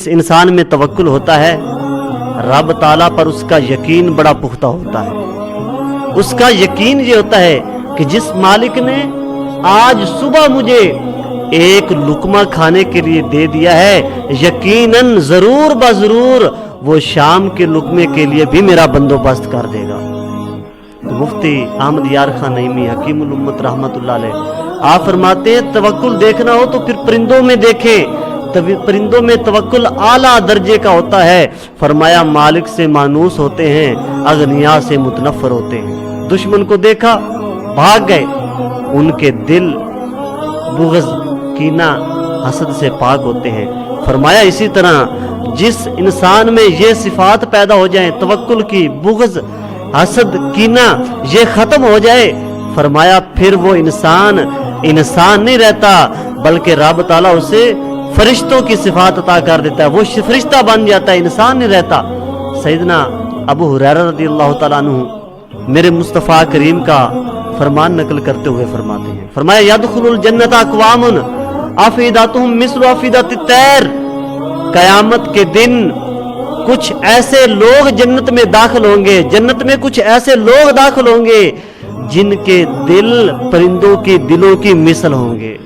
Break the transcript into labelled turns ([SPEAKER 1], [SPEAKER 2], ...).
[SPEAKER 1] اس انسان میں توکل ہوتا ہے رب تعالیٰ پر اس کا یقین بڑا پختہ ہوتا ہے۔ اس کا یقین یہ ہوتا ہے کہ جس مالک نے آج صبح مجھے ایک لقمہ کھانے کے لیے دے دیا ہے، یقیناً ضرور بضرور وہ شام کے لقمے کے لیے بھی میرا بندوبست کر دے گا۔ مفتی احمد یار خان نعیمی حکیم الامت رحمت اللہ علیہ آپ فرماتے ہیں توکل دیکھنا ہو تو پھر پرندوں میں دیکھیں، پرندوں میں توکل اعلیٰ درجے کا ہوتا ہے۔ فرمایا مالک سے مانوس ہوتے ہیں، اغنیا سے متنفر ہوتے ہیں۔ دشمن کو دیکھا بھاگ گئے، ان کے دل بغض کینہ حسد سے پاک ہوتے ہیں۔ فرمایا اسی طرح جس انسان میں یہ صفات پیدا ہو جائیں توکل کی، بغض حسد کینہ یہ ختم ہو جائے، فرمایا پھر وہ انسان نہیں رہتا بلکہ رب تعالیٰ اسے فرشتوں کی صفات عطا کر دیتا ہے، وہ فرشتہ بن جاتا ہے، انسان نہیں رہتا۔ سیدنا ابو ہریرہ رضی اللہ تعالیٰ عنہ میرے مصطفیٰ کریم کا فرمان نقل کرتے ہوئے فرماتے ہیں، فرمایا یدخل الجنت اقوام افئدتہم مثل افئدۃ الطیر، قیامت کے دن کچھ ایسے لوگ جنت میں داخل ہوں گے، جنت میں کچھ ایسے لوگ داخل ہوں گے جن کے دل پرندوں کے دلوں کی مثل ہوں گے۔